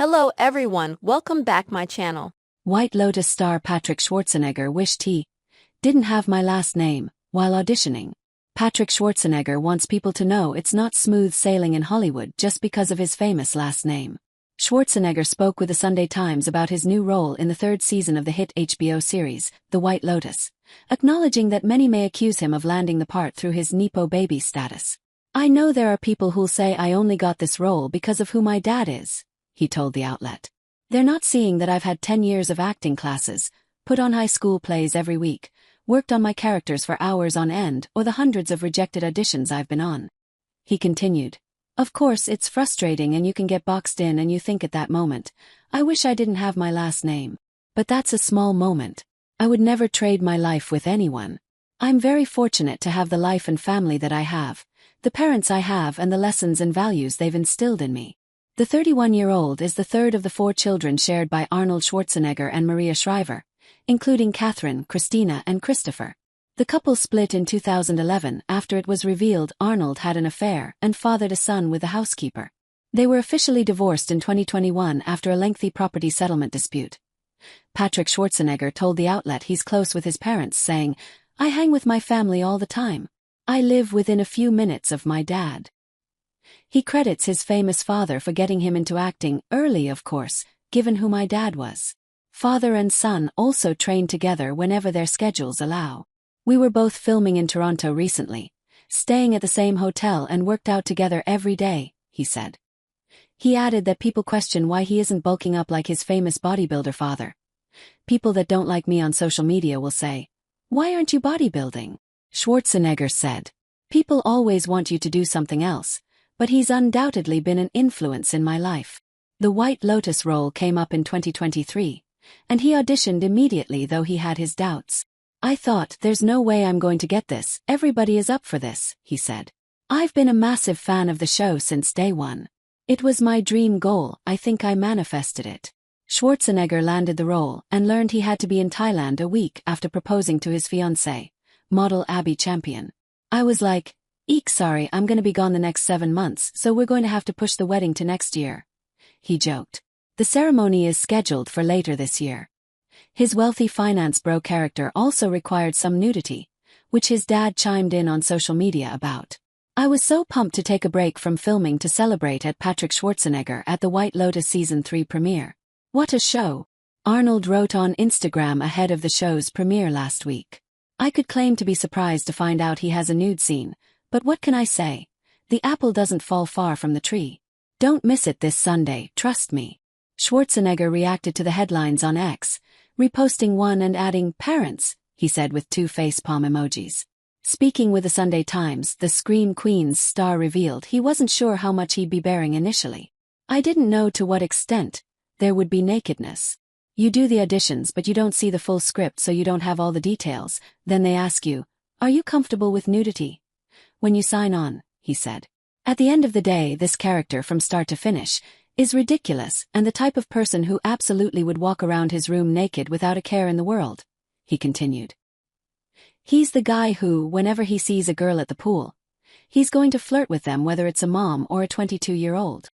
Hello everyone, welcome back my channel. White Lotus star Patrick Schwarzenegger wished he didn't have my last name while auditioning. Patrick Schwarzenegger wants people to know it's not smooth sailing in Hollywood just because of his famous last name. Schwarzenegger spoke with the Sunday Times about his new role in the third season of the hit HBO series, The White Lotus, acknowledging that many may accuse him of landing the part through his Nepo baby status. "I know there are people who'll say I only got this role because of who my dad is," he told the outlet. "They're not seeing that I've had 10 years of acting classes, put on high school plays every week, worked on my characters for hours on end, or the hundreds of rejected auditions I've been on." He continued, "Of course it's frustrating and you can get boxed in and you think at that moment, I wish I didn't have my last name. But that's a small moment. I would never trade my life with anyone. I'm very fortunate to have the life and family that I have, the parents I have and the lessons and values they've instilled in me." The 31-year-old is the third of the 4 children shared by Arnold Schwarzenegger and Maria Shriver, including Catherine, Christina and Christopher. The couple split in 2011 after it was revealed Arnold had an affair and fathered a son with a housekeeper. They were officially divorced in 2021 after a lengthy property settlement dispute. Patrick Schwarzenegger told the outlet he's close with his parents, saying, "I hang with my family all the time. I live within a few minutes of my dad." He credits his famous father for getting him into acting early, of course, given who my dad was. "Father and son also train together whenever their schedules allow. We were both filming in Toronto recently, staying at the same hotel and worked out together every day," he said. He added that people question why he isn't bulking up like his famous bodybuilder father. "People that don't like me on social media will say, 'Why aren't you bodybuilding?'" Schwarzenegger said, "People always want you to do something else, but he's undoubtedly been an influence in my life." The White Lotus role came up in 2023, and he auditioned immediately though he had his doubts. "I thought, there's no way I'm going to get this, everybody is up for this," he said. "I've been a massive fan of the show since day one. It was my dream goal, I think I manifested it." Schwarzenegger landed the role and learned he had to be in Thailand a week after proposing to his fiancée, model Abby Champion. "I was like, eek sorry, I'm gonna be gone the next 7 months, so we're going to have to push the wedding to next year," he joked. The ceremony is scheduled for later this year. His wealthy finance bro character also required some nudity, which his dad chimed in on social media about. "I was so pumped to take a break from filming to celebrate at Patrick Schwarzenegger at the White Lotus Season 3 premiere. What a show," Arnold wrote on Instagram ahead of the show's premiere last week. "I could claim to be surprised to find out he has a nude scene, but what can I say? The apple doesn't fall far from the tree. Don't miss it this Sunday, trust me." Schwarzenegger reacted to the headlines on X, reposting one and adding, "Parents," he said with 2 facepalm emojis. Speaking with the Sunday Times, the Scream Queens star revealed he wasn't sure how much he'd be bearing initially. "I didn't know to what extent there would be nakedness. You do the auditions but you don't see the full script, so you don't have all the details. Then they ask you, 'Are you comfortable with nudity?' when you sign on," he said. "At the end of the day, this character from start to finish is ridiculous and the type of person who absolutely would walk around his room naked without a care in the world," he continued. "He's the guy who, whenever he sees a girl at the pool, he's going to flirt with them, whether it's a mom or a 22-year-old.